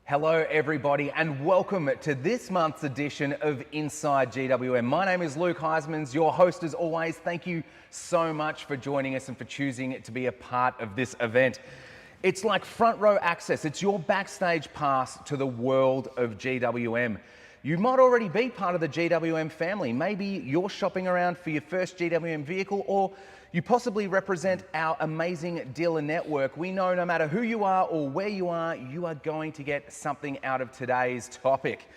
Hello everybody and welcome to this month's edition of Inside GWM. My name is Luke Huysmans, your host as always. Thank you so much for joining us and for choosing to be a part of this event. It's like front row access. It's your backstage pass to the world of GWM. You might already be part of the GWM family. Maybe you're shopping around for your first GWM vehicle, or you possibly represent our amazing dealer network. We know no matter who you are or where you are going to get something out of today's topic.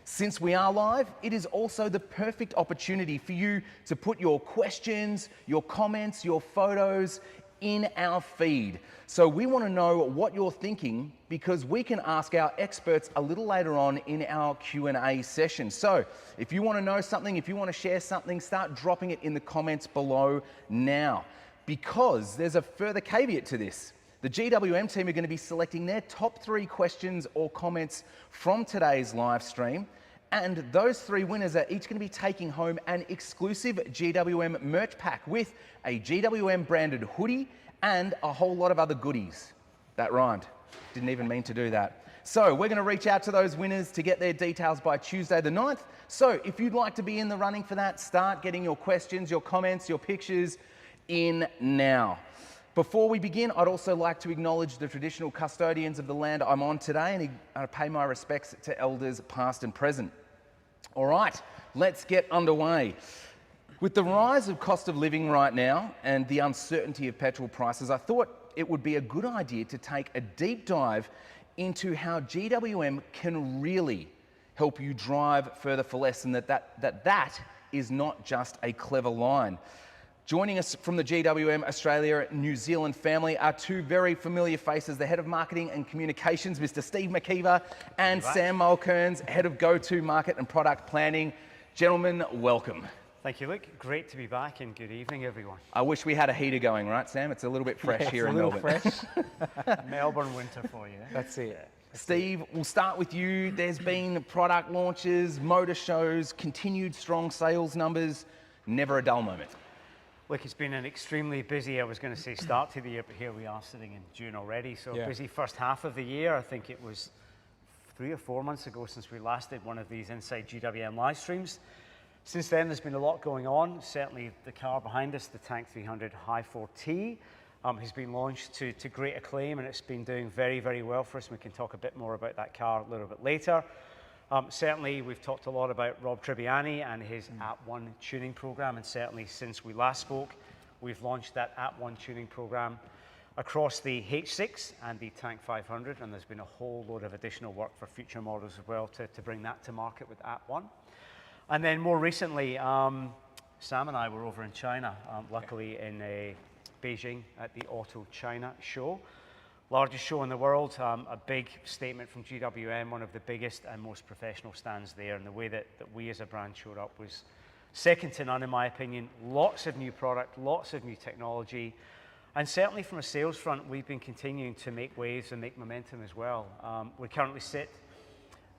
Since we are live, it is also the perfect opportunity for you to put your questions, your comments, your photos in our feed. So we want to know what you're thinking because we can ask our experts a little later on in our Q&A session. So if you want to know something, if you want to share something, start dropping it in the comments below now, because there's a further caveat to this. The GWM team are going to be selecting their top 3 questions or comments from today's live stream. And those 3 winners are each going to be taking home an exclusive GWM merch pack with a GWM branded hoodie and a whole lot of other goodies. That rhymed. Didn't even mean to do that. So we're going to reach out to those winners to get their details by Tuesday the 9th. So if you'd like to be in the running for that, start getting your questions, your comments, your pictures in now. Before we begin, I'd also like to acknowledge the traditional custodians of the land I'm on today and pay my respects to elders past and present. All right, let's get underway. With the rise of cost of living right now and the uncertainty of petrol prices, I thought it would be a good idea to take a deep dive into how GWM can really help you drive further for less, and that is not just a clever line. Joining us from the GWM Australia New Zealand family are 2 very familiar faces, the Head of Marketing and Communications, Mr. Steve Maciver, and Sam Mulkearns, Head of Go-To Market and Product Planning. Gentlemen, welcome. Thank you, Luke. Great to be back and good evening, everyone. I wish we had a heater going, right, Sam? It's a little bit fresh here in Melbourne. Fresh. Melbourne winter for you. That's it. Steve, we'll start with you. There's been product launches, motor shows, continued strong sales numbers, never a dull moment. Look, it's been an extremely busy, I was going to say start to the year, but here we are sitting in June already. So busy first half of the year. I think it was 3 or 4 months ago since we last did one of these Inside GWM live streams. Since then, there's been a lot going on. Certainly the car behind us, the Tank 300 Hi4-T, has been launched to great acclaim, and it's been doing very, very well for us. We can talk a bit more about that car a little bit later. Certainly, we've talked a lot about Rob Tribbiani and his @1 tuning program, and certainly since we last spoke, we've launched that @1 tuning program across the H6 and the Tank 500, and there's been a whole load of additional work for future models as well to bring that to market with @1. And then more recently, Sam and I were over in China, luckily in Beijing at the Auto China show. Largest show in the world, a big statement from GWM, one of the biggest and most professional stands there, and the way that we as a brand showed up was second to none in my opinion. Lots of new product, lots of new technology, and certainly from a sales front, we've been continuing to make waves and make momentum as well. We currently sit,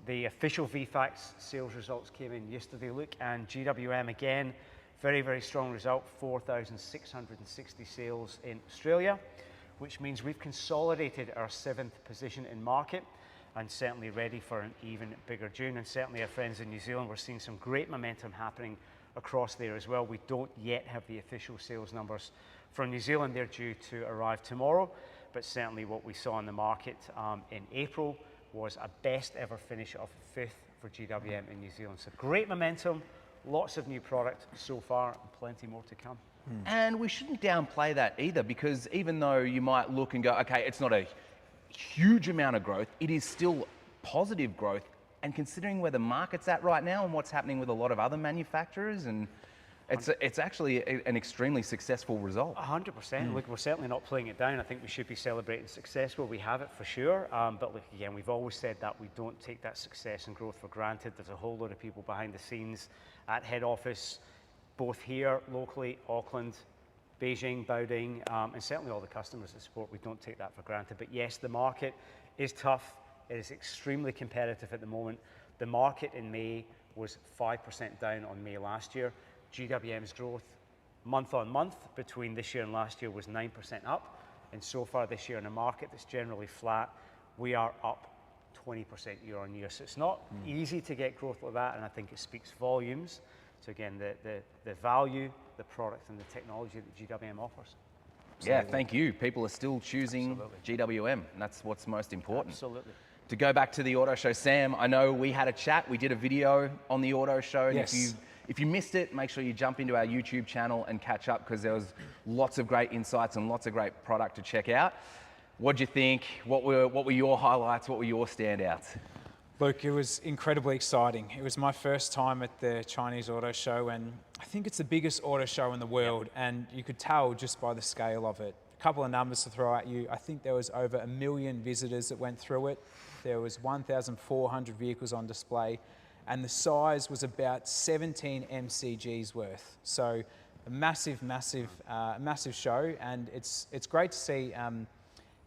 the official VFACTS sales results came in yesterday, Luke, and GWM again, very, very strong result, 4,660 sales in Australia, which means we've consolidated our 7th position in market and certainly ready for an even bigger June. And certainly our friends in New Zealand, we're seeing some great momentum happening across there as well. We don't yet have the official sales numbers from New Zealand. They're due to arrive tomorrow, but certainly what we saw in the market in April was a best ever finish of 5th for GWM in New Zealand. So great momentum, lots of new product so far, and plenty more to come. And we shouldn't downplay that either, because even though you might look and go, okay, it's not a huge amount of growth, it is still positive growth. And considering where the market's at right now and what's happening with a lot of other manufacturers, and it's actually an extremely successful result. 100%. Look, we're certainly not playing it down. I think we should be celebrating success where we have it for sure. But look, again, we've always said that we don't take that success and growth for granted. There's a whole lot of people behind the scenes at head office, both here locally, Auckland, Beijing, Baoding, and certainly all the customers that support. We don't take that for granted. But yes, the market is tough. It is extremely competitive at the moment. The market in May was 5% down on May last year. GWM's growth month on month between this year and last year was 9% up. And so far this year in a market that's generally flat, we are up 20% year on year. So it's not easy to get growth like that, and I think it speaks volumes to, again, the value, the product, and the technology that GWM offers. Yeah, thank you. People are still choosing GWM, and that's what's most important. Absolutely. To go back to the auto show, Sam, I know we had a chat. We did a video on the auto show, and if you missed it, make sure you jump into our YouTube channel and catch up, because there was lots of great insights and lots of great product to check out. What'd you think? What were your highlights? What were your standouts? Luke, it was incredibly exciting. It was my first time at the Chinese Auto Show, and I think it's the biggest auto show in the world, and you could tell just by the scale of it. A couple of numbers to throw at you. I think there was over 1 million visitors that went through it. There was 1,400 vehicles on display, and the size was about 17 MCGs worth. So a massive, massive, massive show, and it's great to see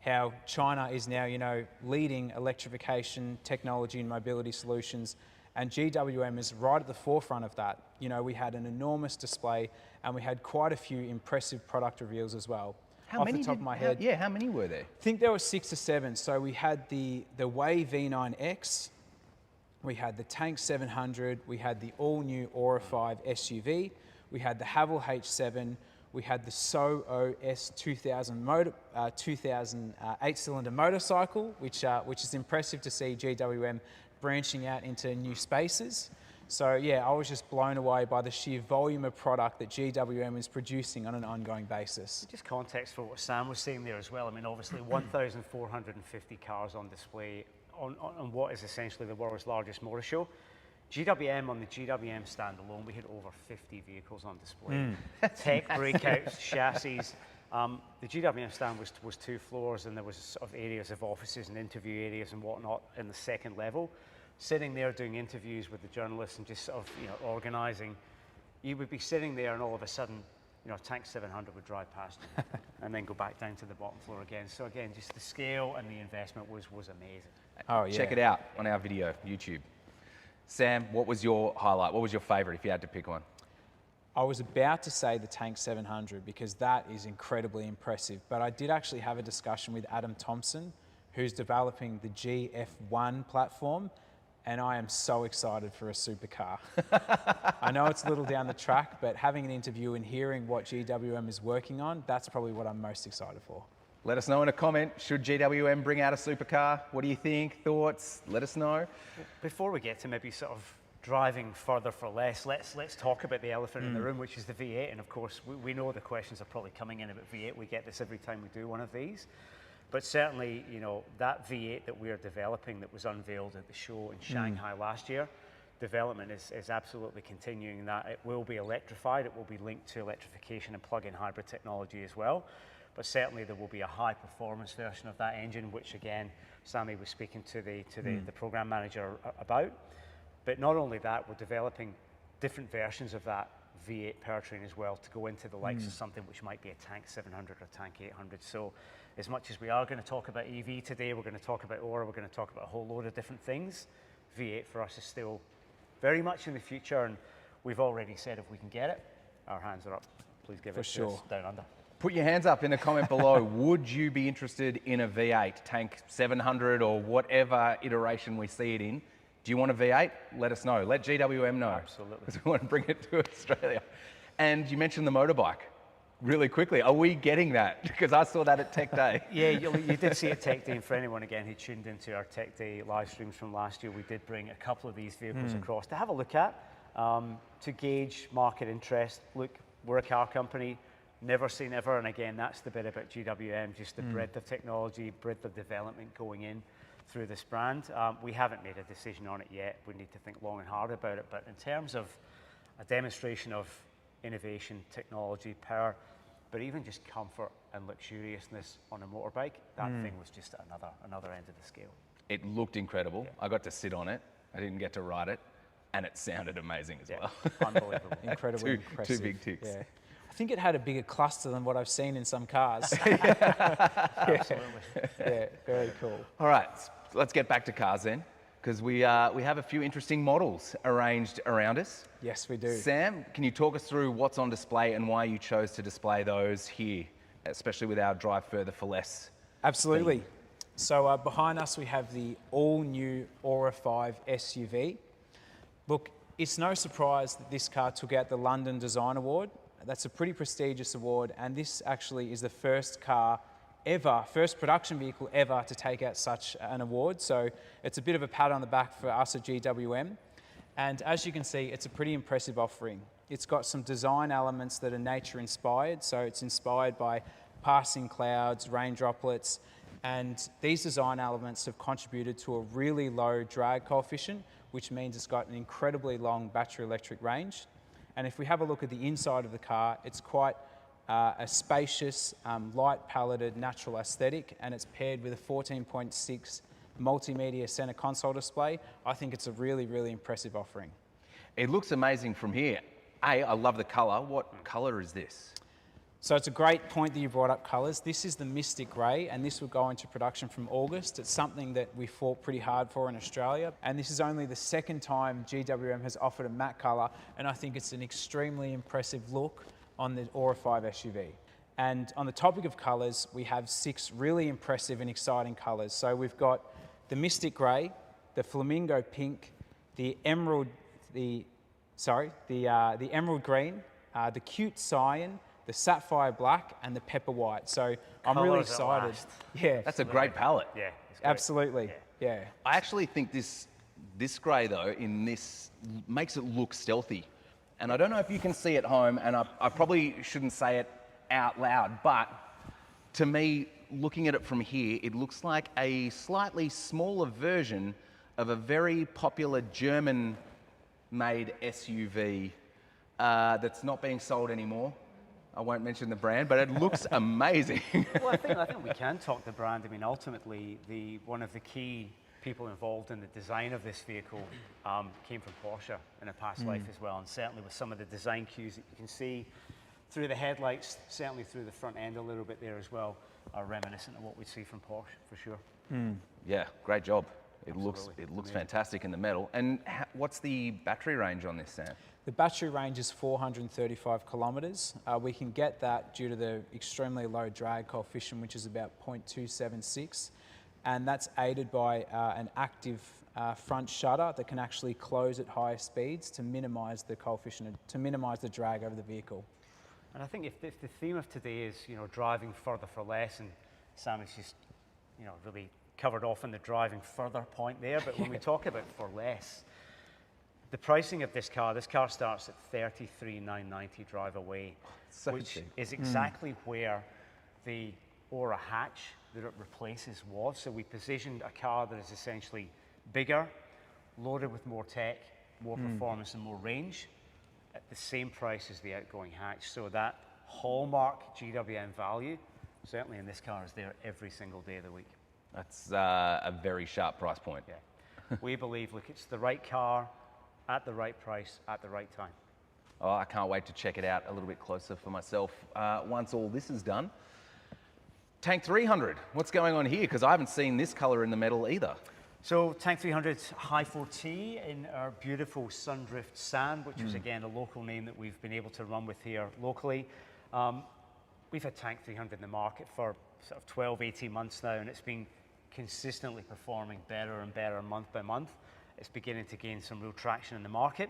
how China is now, leading electrification, technology and mobility solutions, and GWM is right at the forefront of that. We had an enormous display, and we had quite a few impressive product reveals as well. Off the top of my head, how many were there? I think there were 6 or 7. So we had the Way V9X, we had the Tank 700, we had the all-new Aura 5 SUV, we had the Haval H7, we had the SO OS 2000 8-cylinder motorcycle, which is impressive to see GWM branching out into new spaces. So yeah, I was just blown away by the sheer volume of product that GWM is producing on an ongoing basis. Just context for what Sam was saying there as well. I mean, obviously 1,450 cars on display on what is essentially the world's largest motor show. GWM, on the GWM stand alone, we had over 50 vehicles on display. Tech breakouts, chassis. The GWM stand was 2 floors, and there was sort of areas of offices and interview areas and whatnot in the second level. Sitting there doing interviews with the journalists and just sort of organising, you would be sitting there, and all of a sudden, Tank 700 would drive past you and then go back down to the bottom floor again. So again, just the scale and the investment was amazing. Oh yeah. Check it out on our video, YouTube. Sam, what was your highlight? What was your favourite if you had to pick one? I was about to say the Tank 700 because that is incredibly impressive, but I did actually have a discussion with Adam Thompson, who's developing the GF1 platform, and I am so excited for a supercar. I know it's a little down the track, but having an interview and hearing what GWM is working on, that's probably what I'm most excited for. Let us know in a comment. Should GWM bring out a supercar? What do you think? Thoughts? Let us know. Before we get to maybe sort of driving further for less, let's talk about the elephant in the room, which is the V8. And of course, we know the questions are probably coming in about V8. We get this every time we do one of these. But certainly, that V8 that we're developing that was unveiled at the show in Shanghai last year, development is absolutely continuing. That it will be electrified. It will be linked to electrification and plug-in hybrid technology as well. But certainly there will be a high-performance version of that engine, which again, Sammy was speaking to the program manager about. But not only that, we're developing different versions of that V8 powertrain as well to go into the likes of something which might be a Tank 700 or Tank 800. So as much as we are going to talk about EV today, we're going to talk about Aura, we're going to talk about a whole load of different things. V8 for us is still very much in the future, and we've already said if we can get it, our hands are up. Please give it to us down under. Put your hands up in the comment below. Would you be interested in a V8, Tank 700 or whatever iteration we see it in? Do you want a V8? Let us know. Let GWM know. Absolutely. Because we want to bring it to Australia. And you mentioned the motorbike. Really quickly, are we getting that? Because I saw that at Tech Day. Yeah, you did see it at Tech Day, and for anyone again who tuned into our Tech Day live streams from last year, we did bring a couple of these vehicles across to have a look at, to gauge market interest. Look, we're a car company, never say never, and again, that's the bit about GWM, just the breadth of technology, breadth of development going in through this brand. We haven't made a decision on it yet. We need to think long and hard about it, but in terms of a demonstration of innovation, technology, power, but even just comfort and luxuriousness on a motorbike, that thing was just at another end of the scale. It looked incredible. I got to sit on it. I didn't get to ride it, and it sounded amazing as well. Unbelievable. Incredibly impressive. 2 big ticks. Yeah. I think it had a bigger cluster than what I've seen in some cars. Absolutely. Yeah, very cool. All right, let's get back to cars then, because we have a few interesting models arranged around us. Yes, we do. Sam, can you talk us through what's on display and why you chose to display those here, especially with our Drive Further for Less? Absolutely. So behind us we have the all-new Aura 5 SUV. Look, it's no surprise that this car took out the London Design Award. That's a pretty prestigious award, and this actually is the first car ever, first production vehicle ever to take out such an award. So it's a bit of a pat on the back for us at GWM. And as you can see, it's a pretty impressive offering. It's got some design elements that are nature inspired. So it's inspired by passing clouds, rain droplets, and these design elements have contributed to a really low drag coefficient, which means it's got an incredibly long battery electric range. And if we have a look at the inside of the car, it's quite a spacious, light paleted, natural aesthetic, and it's paired with a 14.6 multimedia center console display. I think it's a really, really impressive offering. It looks amazing from here. I love the color. What color is this? So it's a great point that you brought up colours. This is the Mystic Grey, and this will go into production from August. It's something that we fought pretty hard for in Australia, and this is only the second time GWM has offered a matte colour, and I think it's an extremely impressive look on the Aura 5 SUV. And on the topic of colours, we have 6 really impressive and exciting colours. So we've got the Mystic Grey, the Flamingo Pink, the Emerald, the Emerald Green, the Cute Cyan, the Sapphire Black, and the Pepper White. So I'm really excited. Yeah, That's a great palette. Yeah, it's great. absolutely. Yeah. I actually think this grey though, in this, makes it look stealthy. And I don't know if you can see at home, and I probably shouldn't say it out loud, but to me, looking at it from here, it looks like a slightly smaller version of a very popular German-made SUV that's not being sold anymore. I won't mention the brand, but it looks amazing. Well, I think we can talk the brand. I mean, ultimately, one of the key people involved in the design of this vehicle came from Porsche in a past life as well, and certainly with some of the design cues that you can see through the headlights, certainly through the front end a little bit there as well, are reminiscent of what we'd see from Porsche for sure. Yeah, great job. It looks fantastic in the metal. And what's the battery range on this, Sam? The battery range is 435 kilometres. We can get that due to the extremely low drag coefficient, which is about 0.276. And that's aided by an active front shutter that can actually close at higher speeds to minimise the coefficient, to minimise the drag over the vehicle. And I think if the theme of today is, driving further for less, and Sam has just, really covered off on the driving further point there, but when we talk about for less, the pricing of this car starts at $33,990 drive away, which is exactly where the Aura hatch that it replaces was. So we positioned a car that is essentially bigger, loaded with more tech, more performance and more range at the same price as the outgoing hatch. So that hallmark GWM value, certainly in this car, is there every single day of the week. That's a very sharp price point. Yeah. We believe, look, it's the right car at the right price at the right time. Oh, I can't wait to check it out a little bit closer for myself once all this is done. Tank 300, what's going on here? Because I haven't seen this color in the metal either. So Tank 300 Hi4-T in our beautiful Sundrift Sand, which is again a local name that we've been able to run with here locally. We've had Tank 300 in the market for sort of 12, 18 months now, and it's been consistently performing better and better month by month. It's beginning to gain some real traction in the market.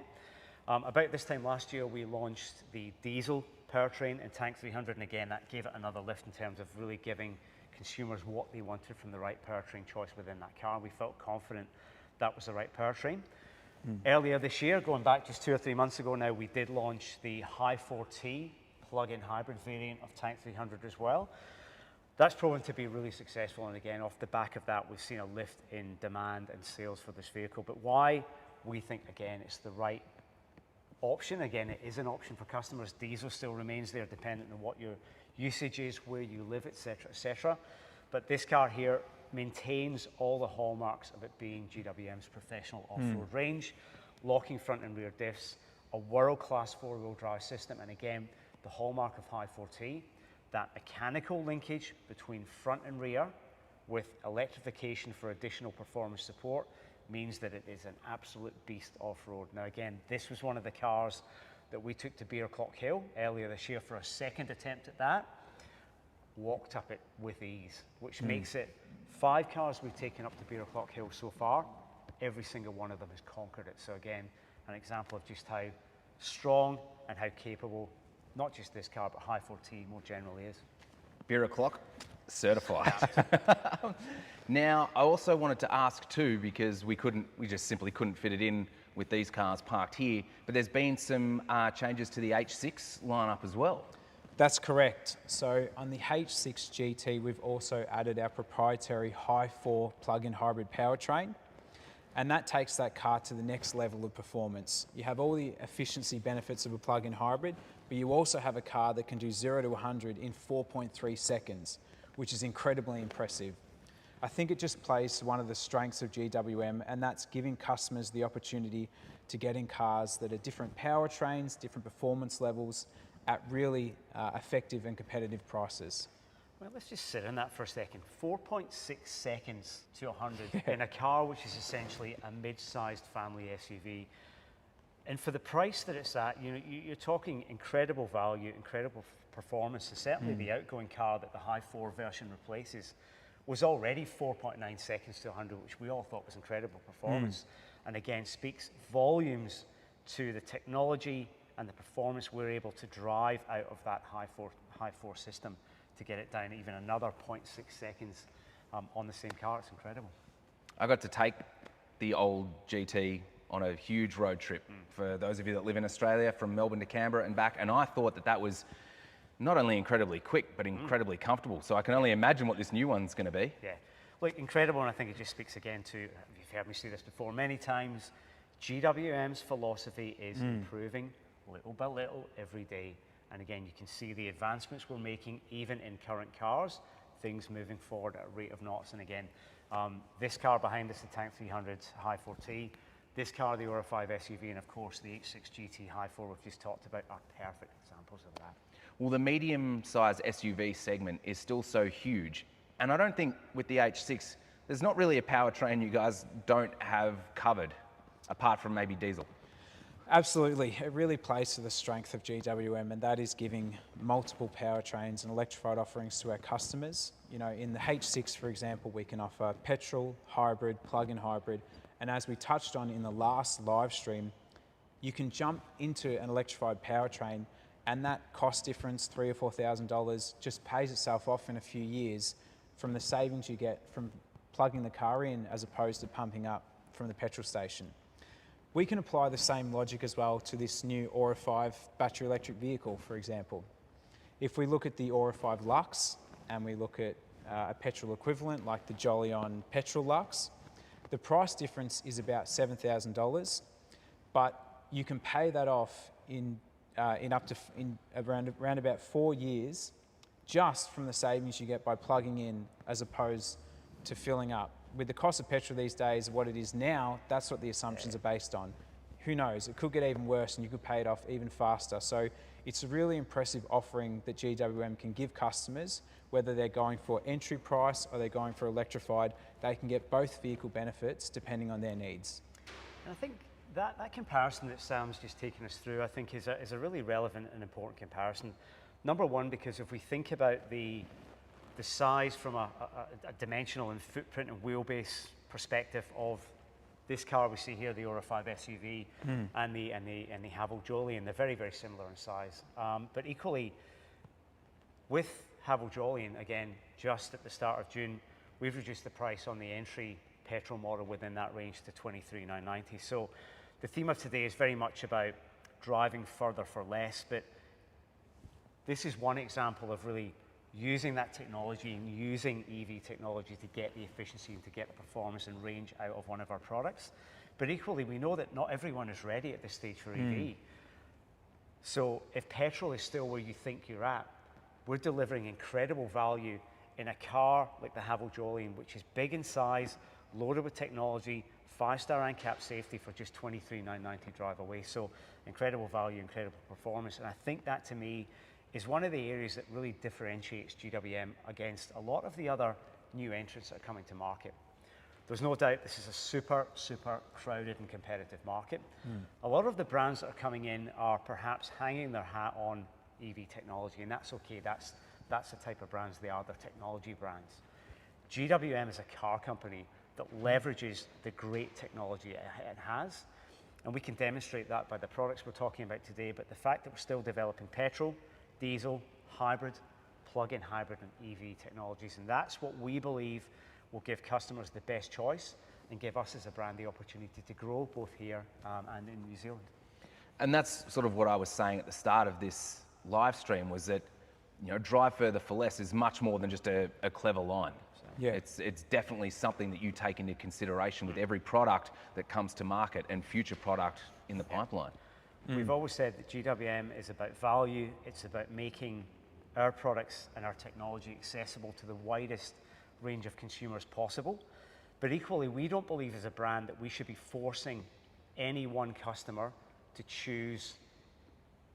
About this time last year, we launched the diesel powertrain in Tank 300, and again, that gave it another lift in terms of really giving consumers what they wanted from the right powertrain choice within that car. We felt confident that was the right powertrain. Earlier this year, going back just 2 or 3 months ago now, we did launch the Hi4-T plug-in hybrid variant of Tank 300 as well. That's proven to be really successful, and again, off the back of that, we've seen a lift in demand and sales for this vehicle. But why we think, again, it's the right option. Again, it is an option for customers. Diesel still remains there, dependent on what your usage is, where you live, etc., etc. But this car here maintains all the hallmarks of it being GWM's professional off-road range, locking front and rear diffs, a world-class 4-wheel drive system, and again, the hallmark of Hi4-T, that mechanical linkage between front and rear with electrification for additional performance support means that it is an absolute beast off-road. Now again, this was one of the cars that we took to Beer Clock Hill earlier this year for a second attempt at that. Walked up it with ease, which makes it 5 cars we've taken up to Beer O'Clock Hill so far, every single one of them has conquered it. So again, an example of just how strong and how capable, not just this car, but Hi4-T more generally is. Beer O'Clock certified. Now, I also wanted to ask too, because we just simply couldn't fit it in with these cars parked here, but there's been some changes to the H6 lineup as well. That's correct. So on the H6 GT, we've also added our proprietary Hi4 plug-in hybrid powertrain, and that takes that car to the next level of performance. You have all the efficiency benefits of a plug-in hybrid, but you also have a car that can do 0 to 100 in 4.3 seconds, which is incredibly impressive. I think it just plays to one of the strengths of GWM, and that's giving customers the opportunity to get in cars that are different powertrains, different performance levels, at really effective and competitive prices. Well, let's just sit in that for a second. 4.6 seconds to 100 in a car which is essentially a mid-sized family SUV. And for the price that it's at, you're talking incredible value, incredible performance. And certainly the outgoing car that the Hi4 version replaces was already 4.9 seconds to 100, which we all thought was incredible performance. And again, speaks volumes to the technology and the performance we're able to drive out of that Hi4 system to get it down even another 0.6 seconds on the same car. It's incredible. I got to take the old GT on a huge road trip for those of you that live in Australia, from Melbourne to Canberra and back, and I thought that was not only incredibly quick, but incredibly comfortable. So I can only imagine what this new one's going to be. Yeah, look, incredible, and I think it just speaks again to, you've heard me say this before many times, GWM's philosophy is improving little by little every day. And again, you can see the advancements we're making even in current cars, things moving forward at a rate of knots. And again, this car behind us, the Tank 300 Hi4-T, this car, the Euro 5 SUV, and of course the H6 GT Hi4 we've just talked about are perfect examples of that. Well, the medium-sized SUV segment is still so huge, and I don't think with the H6, there's not really a powertrain you guys don't have covered, apart from maybe diesel. Absolutely, it really plays to the strength of GWM, and that is giving multiple powertrains and electrified offerings to our customers. In the H6, for example, we can offer petrol, hybrid, plug-in hybrid, and as we touched on in the last live stream, you can jump into an electrified powertrain, and that cost difference, $3,000 or $4,000, just pays itself off in a few years from the savings you get from plugging the car in as opposed to pumping up from the petrol station. We can apply the same logic as well to this new Aura 5 battery electric vehicle, for example. If we look at the Aura 5 Lux and we look at a petrol equivalent like the Jolyon Petrol Lux, the price difference is about $7,000, but you can pay that off in around about 4 years just from the savings you get by plugging in as opposed to filling up. With the cost of petrol these days, what it is now, that's what the assumptions are based on. Who knows, it could get even worse and you could pay it off even faster. So it's a really impressive offering that GWM can give customers, whether they're going for entry price or they're going for electrified, they can get both vehicle benefits depending on their needs. And I think that comparison that Sam's just taken us through, I think is a really relevant and important comparison. Number one, because if we think about the size from a dimensional and footprint and wheelbase perspective of this car we see here, the Aura 5 SUV, and the Haval Jolyon, they're very, very similar in size. But equally, with Haval Jolyon, again, just at the start of June, we've reduced the price on the entry petrol model within that range to $23,990. So the theme of today is very much about driving further for less, but this is one example of really using that technology and using EV technology to get the efficiency and to get the performance and range out of one of our products. But equally, we know that not everyone is ready at this stage for EV. So if petrol is still where you think you're at, we're delivering incredible value in a car like the Haval Jolyon, which is big in size, loaded with technology, 5-star ANCAP safety for just $23,990 drive away. So incredible value, incredible performance. And I think that to me is one of the areas that really differentiates GWM against a lot of the other new entrants that are coming to market. There's no doubt this is a super, super crowded and competitive market. A lot of the brands that are coming in are perhaps hanging their hat on EV technology, and that's okay. That's the type of brands they are, they're technology brands. GWM is a car company that leverages the great technology it has. And we can demonstrate that by the products we're talking about today, but the fact that we're still developing petrol, diesel, hybrid, plug-in hybrid, and EV technologies. And that's what we believe will give customers the best choice and give us as a brand the opportunity to grow both here and in New Zealand. And that's sort of what I was saying at the start of this live stream, was that, you know, drive further for less is much more than just a clever line. Yeah. It's definitely something that you take into consideration with every product that comes to market and future product in the pipeline. We've always said that GWM is about value. It's about making our products and our technology accessible to the widest range of consumers possible. But equally, we don't believe as a brand that we should be forcing any one customer to choose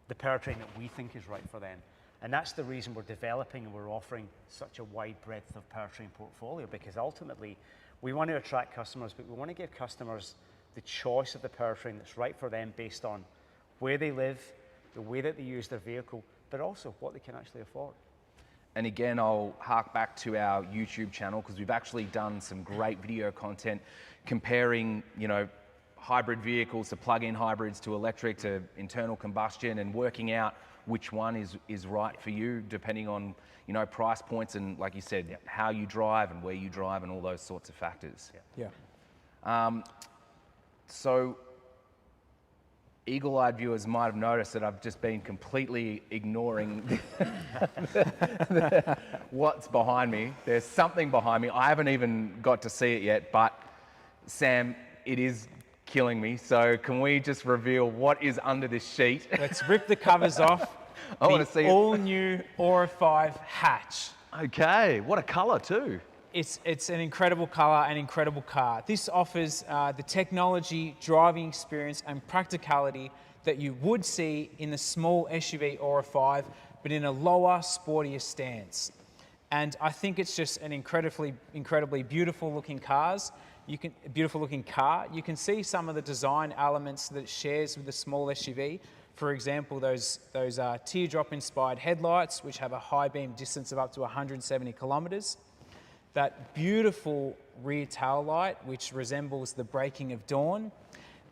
the powertrain that we think is right for them. And that's the reason we're developing and we're offering such a wide breadth of powertrain portfolio, because ultimately we want to attract customers, but we want to give customers the choice of the powertrain that's right for them based on where they live, the way that they use their vehicle, but also what they can actually afford. And again, I'll hark back to our YouTube channel, because we've actually done some great video content comparing, you know, hybrid vehicles to plug-in hybrids to electric to internal combustion, and working out which one is right for you depending on, you know, price points and, like you said, how you drive and where you drive and all those sorts of factors. So eagle-eyed viewers might have noticed that I've just been completely ignoring what's behind me. There's something behind me. I haven't even got to see it yet, but Sam, it is killing me. So can we just reveal what is under this sheet? Let's rip the covers off. I want to see it. All new Aura 5 hatch. Okay, what a color too. It's an incredible color and incredible car. This offers the technology, driving experience and practicality that you would see in the small SUV Aura 5, but in a lower, sportier stance. And I think it's just an incredibly beautiful looking car. You can see some of the design elements that it shares with the small SUV. For example, those teardrop-inspired headlights, which have a high beam distance of up to 170 kilometers. That beautiful rear tail light, which resembles the breaking of dawn,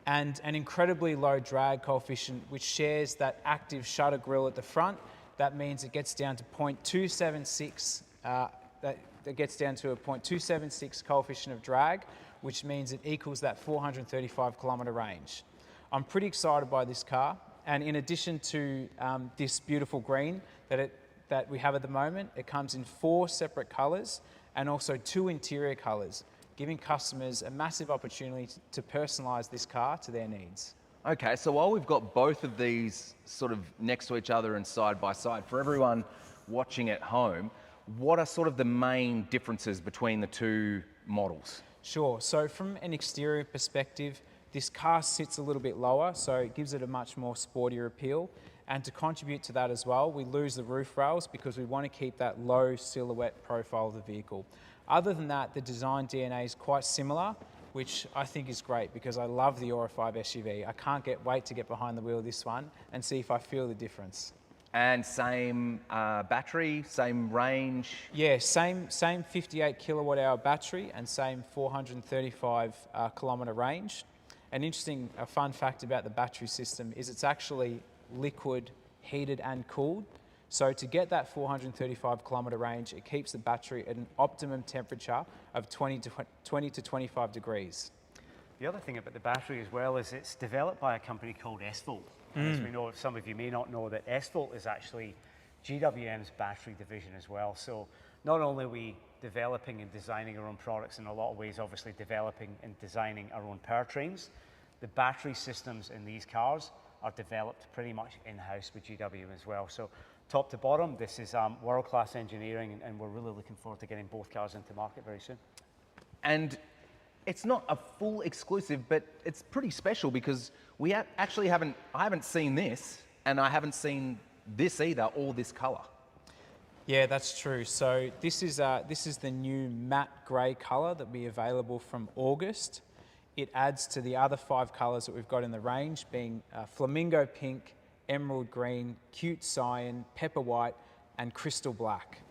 and an incredibly low drag coefficient, which shares that active shutter grille at the front. That means it gets down to 0.276. That gets down to a 0.276 coefficient of drag, which means it equals that 435 kilometer range. I'm pretty excited by this car. And in addition to this beautiful green that we have at the moment, it comes in 4 separate colors and also 2 interior colors, giving customers a massive opportunity to personalize this car to their needs. Okay, so while we've got both of these sort of next to each other and side by side, for everyone watching at home, what are sort of the main differences between the two models? Sure, so from an exterior perspective, this car sits a little bit lower, so it gives it a much more sportier appeal. And to contribute to that as well, we lose the roof rails because we want to keep that low silhouette profile of the vehicle. Other than that, the design DNA is quite similar, which I think is great because I love the Aura 5 SUV. I can't wait to get behind the wheel of this one and see if I feel the difference. And same battery, same range? Yeah, same 58 kilowatt hour battery and same 435 kilometer range. A fun fact about the battery system is it's actually liquid, heated and cooled. So to get that 435 kilometer range, it keeps the battery at an optimum temperature of 20 to 25 degrees. The other thing about the battery as well is it's developed by a company called Sffordable. And as we know, some of you may not know that Sffordable is actually GWM's battery division as well. So not only are we developing and designing our own products, in a lot of ways obviously developing and designing our own powertrains, the battery systems in these cars are developed pretty much in-house with GWM as well. So top to bottom, this is world-class engineering, and we're really looking forward to getting both cars into market very soon. And it's not a full exclusive, but it's pretty special because we actually I haven't seen this, and I haven't seen this either, or this color. Yeah, that's true. So this is the new matte grey color that will be available from August. It adds to the other 5 colors that we've got in the range, being flamingo pink, emerald green, cute cyan, pepper white, and crystal black.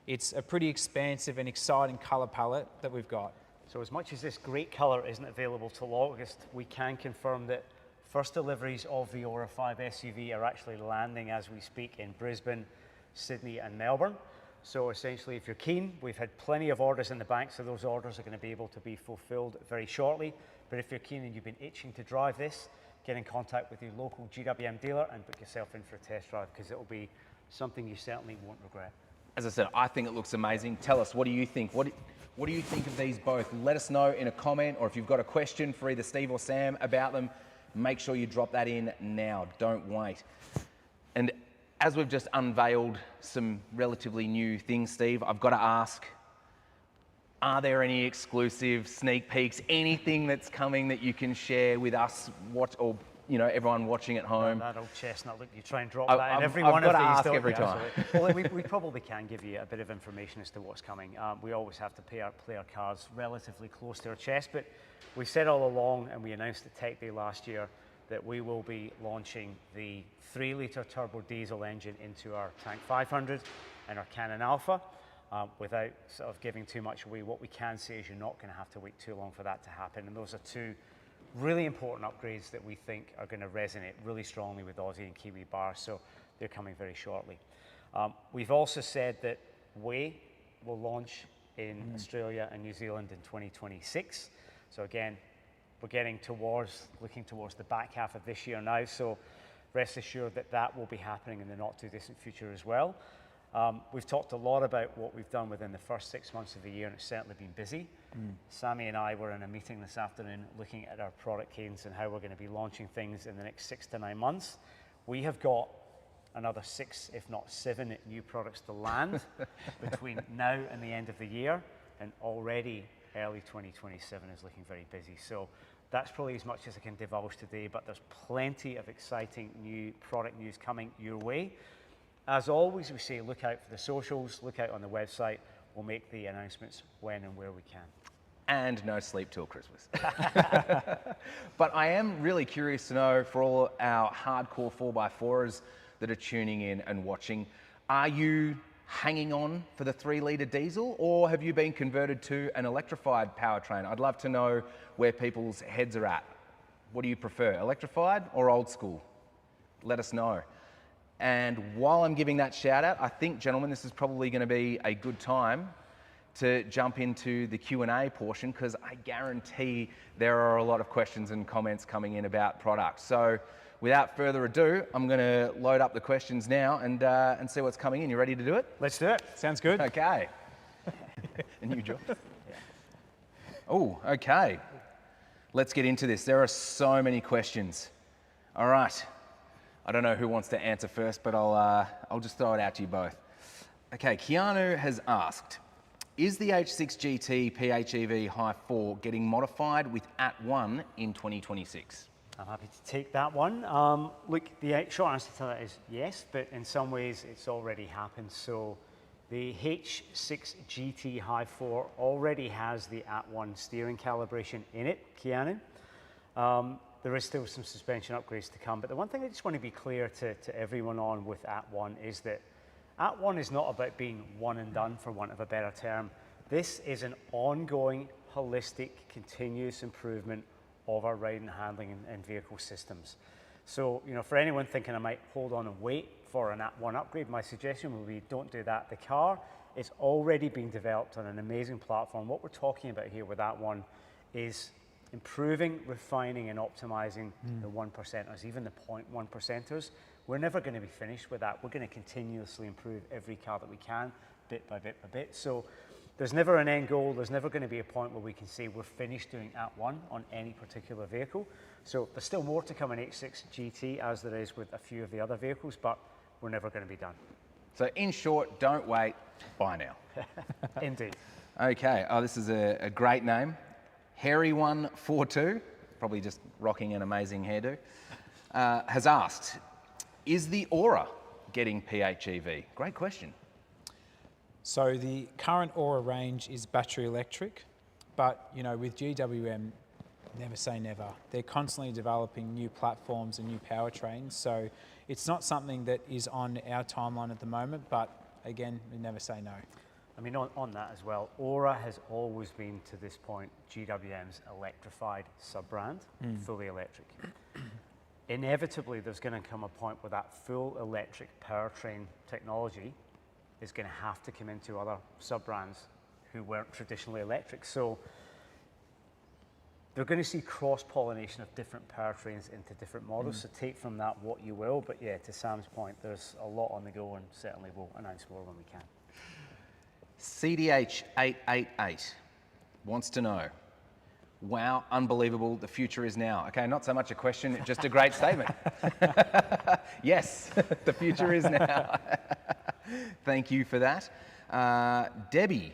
it's a pretty expansive and exciting colour palette that we've got. So as much as this great colour isn't available till August, we can confirm that first deliveries of the Aura 5 SUV are actually landing as we speak in Brisbane, Sydney and Melbourne. So essentially, if you're keen, we've had plenty of orders in the bank, so those orders are going to be able to be fulfilled very shortly. But if you're keen and you've been itching to drive this, get in contact with your local GWM dealer and book yourself in for a test drive, because it'll be something you certainly won't regret. As I said, I think it looks amazing. Tell us, what do you think? What do you think of these both? Let us know in a comment, or if you've got a question for either Steve or Sam about them, make sure you drop that in now. Don't wait. And as we've just unveiled some relatively new things, Steve, I've got to ask, are there any exclusive sneak peeks, anything that's coming that you can share with us, or everyone watching at home? That old chestnut, look, you try and drop that in every one of these. I've got to ask every time. Well, we probably can give you a bit of information as to what's coming. We always have to play our cards relatively close to our chest, but we said all along, and we announced at Tech Day last year, that we will be launching the 3-litre turbo diesel engine into our Tank 500 and our Cannon Alpha. Without sort of giving too much away, what we can say is you're not going to have to wait too long for that to happen. And those are two really important upgrades that we think are going to resonate really strongly with Aussie and Kiwi bars. So they're coming very shortly. We've also said that Way will launch in Australia and New Zealand in 2026. So again, we're looking towards the back half of this year now. So rest assured that that will be happening in the not too distant future as well. We've talked a lot about what we've done within the first 6 months of the year, and it's certainly been busy. Sammy and I were in a meeting this afternoon looking at our product cadence and how we're going to be launching things in the next 6 to 9 months. We have got another 6, if not 7 new products to land between now and the end of the year, and already early 2027 is looking very busy. So that's probably as much as I can divulge today, but there's plenty of exciting new product news coming your way. As always, we say look out for the socials, look out on the website. We'll make the announcements when and where we can. And no sleep till Christmas. But I am really curious to know, for all our hardcore 4x4ers that are tuning in and watching, are you hanging on for the 3-litre diesel, or have you been converted to an electrified powertrain? I'd love to know where people's heads are at. What do you prefer, electrified or old school? Let us know. And while I'm giving that shout out, I think, gentlemen, this is probably going to be a good time to jump into the Q&A portion, because I guarantee there are a lot of questions and comments coming in about products. So without further ado, I'm going to load up the questions now and see what's coming in. You ready to do it? Let's do it. Sounds good. Okay. A new job. Oh, okay. Let's get into this. There are so many questions. All right. I don't know who wants to answer first, but I'll just throw it out to you both. Okay, Keanu has asked, is the H6 GT PHEV Hi4 getting modified with @1 in 2026? I'm happy to take that one. Look, the short answer to that is yes, but in some ways it's already happened. So the H6 GT Hi4 already has the @1 steering calibration in it, Keanu. There is still some suspension upgrades to come, but the one thing I just want to be clear to everyone on with @1 is that @1 is not about being one and done, for want of a better term. This is an ongoing, holistic, continuous improvement of our ride and handling and vehicle systems. So, for anyone thinking I might hold on and wait for an @1 upgrade, my suggestion would be don't do that. The car is already being developed on an amazing platform. What we're talking about here with @1 is improving, refining, and optimizing the 1%ers, even the 0.1%ers. We're never going to be finished with that. We're going to continuously improve every car that we can, bit by bit by bit. So there's never an end goal. There's never going to be a point where we can say we're finished doing @1 on any particular vehicle. So there's still more to come in H6 GT, as there is with a few of the other vehicles, but we're never going to be done. So in short, don't wait, buy now. Indeed. Okay, this is a great name. Hairy142, probably just rocking an amazing hairdo, has asked, is the Aura getting PHEV? Great question. So the current Aura range is battery electric, but with GWM, never say never. They're constantly developing new platforms and new powertrains, so it's not something that is on our timeline at the moment, but again, we never say no. I mean, on that as well, Aura has always been, to this point, GWM's electrified sub-brand, fully electric. Inevitably, there's going to come a point where that full electric powertrain technology is going to have to come into other sub-brands who weren't traditionally electric. So they're going to see cross-pollination of different powertrains into different models. So take from that what you will. But yeah, to Sam's point, there's a lot on the go, and certainly we'll announce more when we can. CDH888 wants to know, wow, unbelievable, the future is now. Okay, not so much a question, just a great statement. Yes, the future is now. Thank you for that. Debbie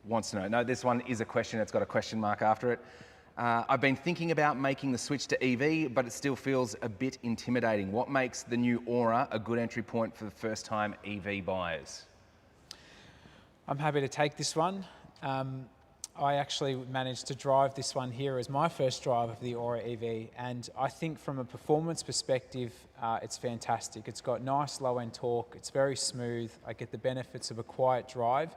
wants to know, no, this one is a question, it's got a question mark after it. I've been thinking about making the switch to EV, but it still feels a bit intimidating. What makes the new Aura a good entry point for the first-time EV buyers? I'm happy to take this one. I actually managed to drive this one here as my first drive of the Aura EV, and I think from a performance perspective, it's fantastic. It's got nice low-end torque, it's very smooth, I get the benefits of a quiet drive,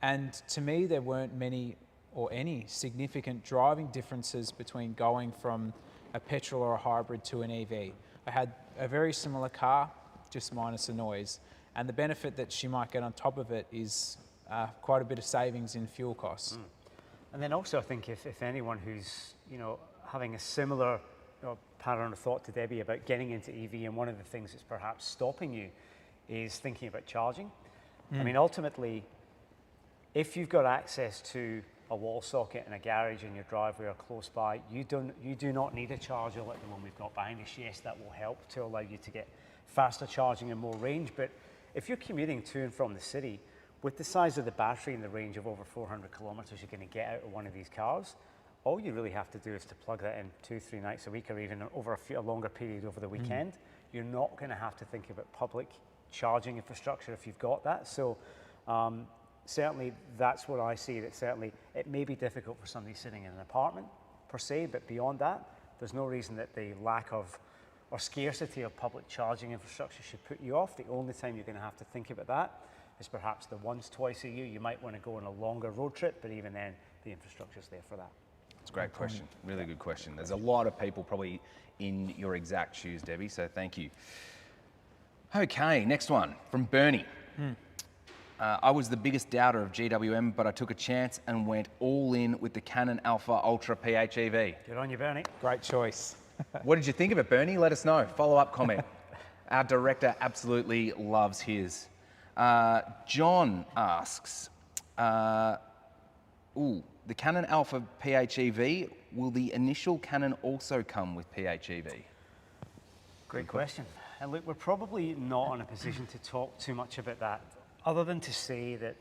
and to me there weren't many or any significant driving differences between going from a petrol or a hybrid to an EV. I had a very similar car, just minus the noise, and the benefit that she might get on top of it is quite a bit of savings in fuel costs. And then also I think if anyone who's, you know, having a similar pattern of thought to Debbie about getting into EV, and one of the things that's perhaps stopping you is thinking about charging. I mean, ultimately, if you've got access to a wall socket in a garage in your driveway or close by, you do not need a charger like the one we've got behind us. Yes, that will help to allow you to get faster charging and more range, but if you're commuting to and from the city, with the size of the battery and the range of over 400 kilometers you're going to get out of one of these cars, all you really have to do is to plug that in 2-3 nights a week, or even over a longer period over the weekend. You're not going to have to think about public charging infrastructure if you've got that. So certainly that's what I see, that certainly it may be difficult for somebody sitting in an apartment per se, but beyond that, there's no reason that the lack of or scarcity of public charging infrastructure should put you off. The only time you're going to have to think about that is perhaps the once, twice a year. You might want to go on a longer road trip, but even then, the infrastructure's there for that. It's a great question, really good question. There's a lot of people probably in your exact shoes, Debbie, so thank you. Okay, next one from Bernie. I was the biggest doubter of GWM, but I took a chance and went all in with the Cannon Alpha Ultra PHEV. Good on you, Bernie. Great choice. What did you think of it, Bernie? Let us know. Follow-up comment. Our director absolutely loves his. John asks, the Cannon Alpha PHEV, will the initial Cannon also come with PHEV? Great question. And look, we're probably not in a position to talk too much about that, other than to say that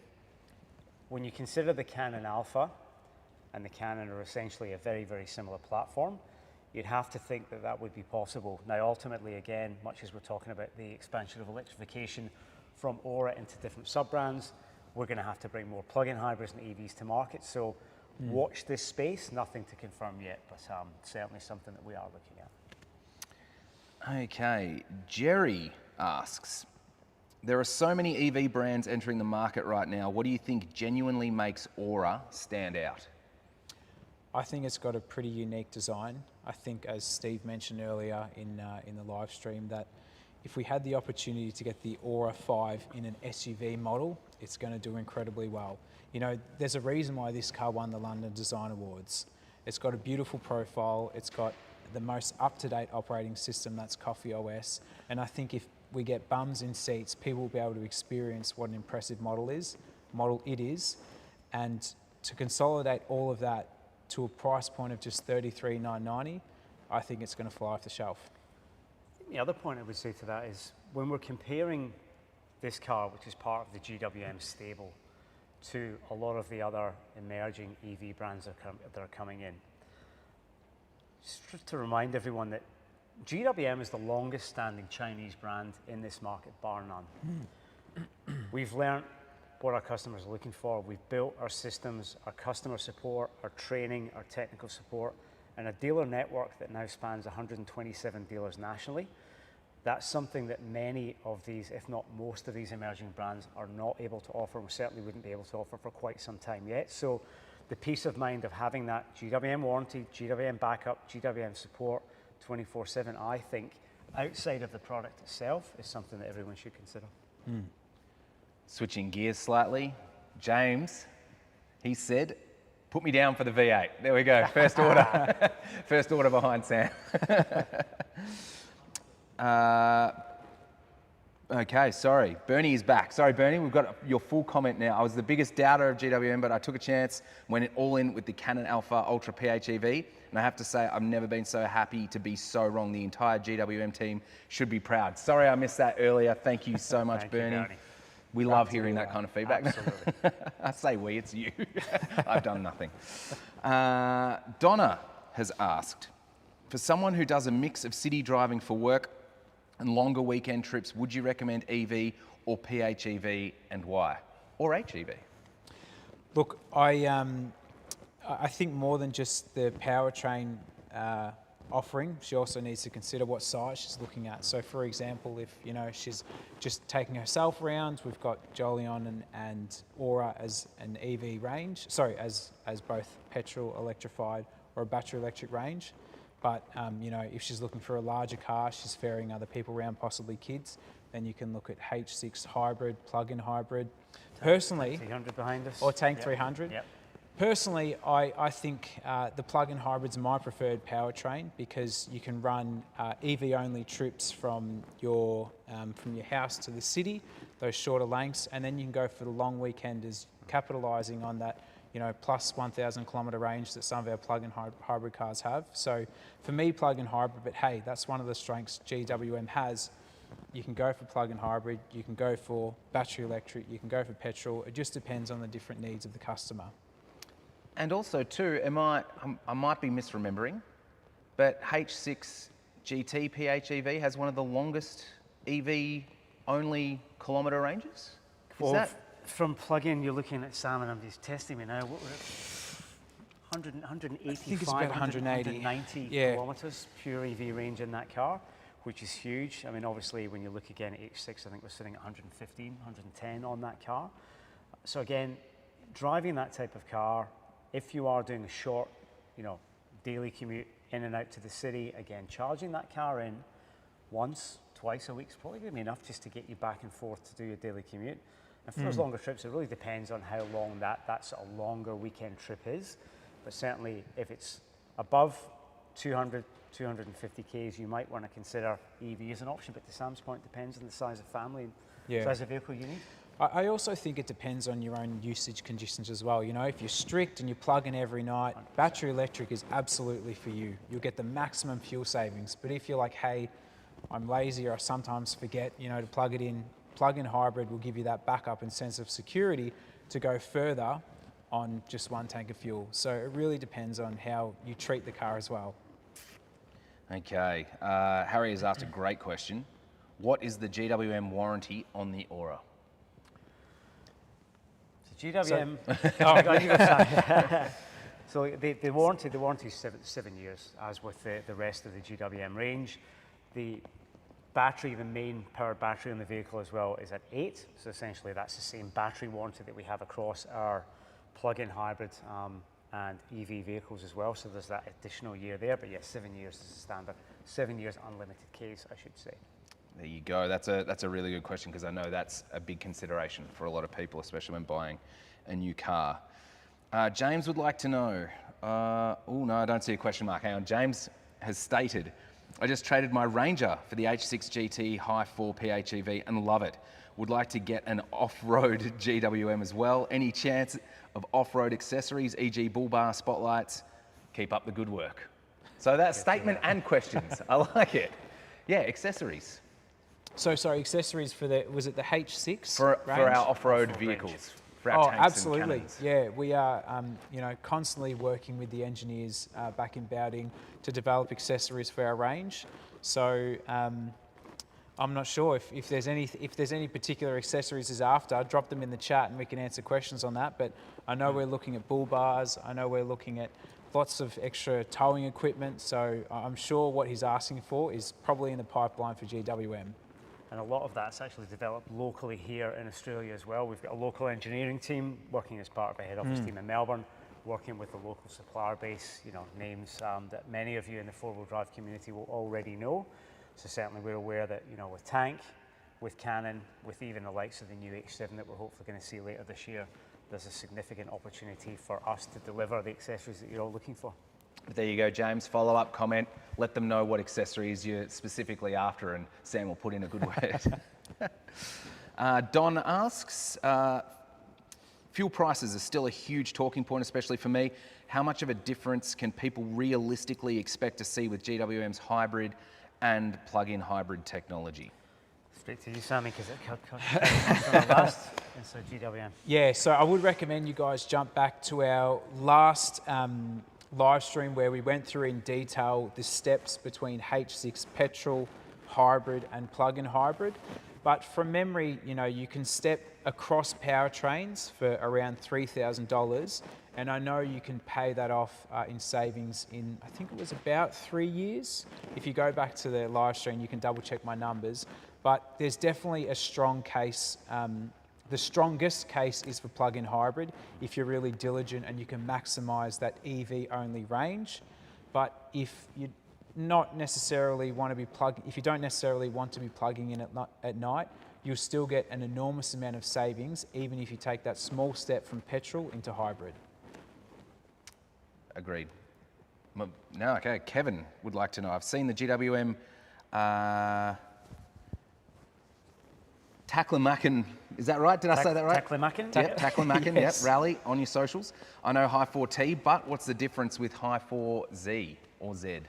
when you consider the Cannon Alpha and the Cannon are essentially a very, very similar platform, you'd have to think that that would be possible. Now, ultimately, again, much as we're talking about the expansion of electrification from Aura into different sub-brands, we're going to have to bring more plug-in hybrids and EVs to market. So watch this space, nothing to confirm yet, but certainly something that we are looking at. Okay, Jerry asks, there are so many EV brands entering the market right now. What do you think genuinely makes Aura stand out? I think it's got a pretty unique design. I think, as Steve mentioned earlier in the live stream, that if we had the opportunity to get the Aura 5 in an SUV model, it's going to do incredibly well. You know, there's a reason why this car won the London Design Awards. It's got a beautiful profile. It's got the most up-to-date operating system, that's Coffee OS. And I think if we get bums in seats, people will be able to experience what an impressive model it is. And to consolidate all of that to a price point of just $33,990, I think it's going to fly off the shelf. The other point I would say to that is when we're comparing this car, which is part of the GWM stable, to a lot of the other emerging EV brands that are coming in, just to remind everyone that GWM is the longest standing Chinese brand in this market, bar none. We've learned what our customers are looking for. We've built our systems, our customer support, our training, our technical support, and a dealer network that now spans 127 dealers nationally. That's something that many of these, if not most of these emerging brands are not able to offer, and certainly wouldn't be able to offer for quite some time yet. So the peace of mind of having that GWM warranty, GWM backup, GWM support 24/7, I think, outside of the product itself, is something that everyone should consider. Switching gears slightly, James, he said, put me down for the V8. There we go, first order. First order behind Sam. Okay, sorry. Bernie is back. Sorry, Bernie, we've got your full comment now. I was the biggest doubter of GWM, but I took a chance, went all in with the Cannon Alpha Ultra PHEV, and I have to say, I've never been so happy to be so wrong. The entire GWM team should be proud. Sorry I missed that earlier. Thank you so much, Bernie. We love hearing that kind of feedback. Absolutely. I say we, it's you. I've done nothing. Donna has asked, for someone who does a mix of city driving for work and longer weekend trips, would you recommend EV or PHEV, and why? Or HEV? Look, I think more than just the powertrain offering, she also needs to consider what size she's looking at. So for example, if she's just taking herself around, we've got Jolion and Aura as an EV range, sorry, as both petrol electrified or a battery electric range. But if she's looking for a larger car, she's ferrying other people around, possibly kids, then you can look at H6 Hybrid, plug-in hybrid. Personally, 300 behind us. Or Tank 300. Yep. Personally, I think the plug-in hybrid's my preferred powertrain, because you can run EV-only trips from your house to the city, those shorter lengths, and then you can go for the long weekenders, capitalising on that plus 1,000 kilometre range that some of our plug-in hybrid cars have. So for me, plug-in hybrid, but hey, that's one of the strengths GWM has. You can go for plug-in hybrid, you can go for battery electric, you can go for petrol. It just depends on the different needs of the customer. And also too, I might be misremembering, but H6 GT PHEV has one of the longest EV-only kilometre ranges? Is that? From plug-in, you're looking at Sam, and I'm just testing me now. What was it? 185, I think it's about 190 kilometres pure EV range in that car, which is huge. I mean, obviously, when you look again at H6, I think we're sitting at 115, 110 on that car. So again, driving that type of car, if you are doing a short, daily commute in and out to the city, again, charging that car in once, twice a week is probably going to be enough just to get you back and forth to do your daily commute. And for those longer trips, it really depends on how long that sort of longer weekend trip is. But certainly, if it's above 200, 250 Ks, you might want to consider EV as an option. But to Sam's point, it depends on the size of family and size of vehicle you need. I also think it depends on your own usage conditions as well. If you're strict and you plug in every night, 100%. Battery electric is absolutely for you. You'll get the maximum fuel savings. But if you're like, hey, I'm lazy, or I sometimes forget, to plug it in, plug-in hybrid will give you that backup and sense of security to go further on just one tank of fuel. So it really depends on how you treat the car as well. Okay, Harry has asked a great question. What is the GWM warranty on the Aura? So GWM, so the warranty is seven years, as with the rest of the GWM range. The battery, the main powered battery on the vehicle as well, is at 8. So essentially that's the same battery warranty that we have across our plug-in hybrid and EV vehicles as well. So there's that additional year there, but yes, 7 years is the standard. 7 years unlimited Ks, I should say. There you go. That's a really good question, because I know that's a big consideration for a lot of people, especially when buying a new car. James would like to know, oh no, I don't see a question mark. Hang on. James has stated, I just traded my Ranger for the H6 GT Hi4 PHEV and love it. Would like to get an off-road GWM as well. Any chance of off-road accessories, e.g. bull bar, spotlights? Keep up the good work. So that's statement and questions. I like it. Yeah, accessories. So sorry, accessories for was it the H6 for our off-road vehicles? For our tanks absolutely. And yeah, we are constantly working with the engineers back in Bowding to develop accessories for our range. So I'm not sure if there's any particular accessories is after. Drop them in the chat and we can answer questions on that. But I know we're looking at bull bars. I know we're looking at lots of extra towing equipment. So I'm sure what he's asking for is probably in the pipeline for GWM. And a lot of that's actually developed locally here in Australia as well. We've got a local engineering team working as part of a head office team in Melbourne, working with the local supplier base, names that many of you in the four-wheel drive community will already know. So certainly we're aware that, with Tank, with Cannon, with even the likes of the new H7 that we're hopefully going to see later this year, there's a significant opportunity for us to deliver the accessories that you're all looking for. There you go, James. Follow-up comment. Let them know what accessories you're specifically after, and Sam will put in a good word. Don asks, fuel prices are still a huge talking point, especially for me. How much of a difference can people realistically expect to see with GWM's hybrid and plug-in hybrid technology? Straight to you, Sammy, because it comes from the last Inside GWM. Yeah, so I would recommend you guys jump back to our last live stream where we went through in detail the steps between H6 petrol, hybrid and plug-in hybrid. But from memory, you can step across powertrains for around $3,000, and I know you can pay that off in savings in, I think it was about 3 years. If you go back to the live stream, you can double check my numbers. But there's definitely a strong case. The strongest case is for plug-in hybrid if you're really diligent and you can maximise that EV-only range. But if you don't necessarily want to be plugging in at night, you'll still get an enormous amount of savings, even if you take that small step from petrol into hybrid. Agreed. No, okay. Kevin would like to know. I've seen the GWM Taklamakan, is that right? Did I say that right? Taklamakan? Yep, Taklamakan, Yes. yep, rally on your socials. I know Hi4-T, but what's the difference with Hi4Z or Z?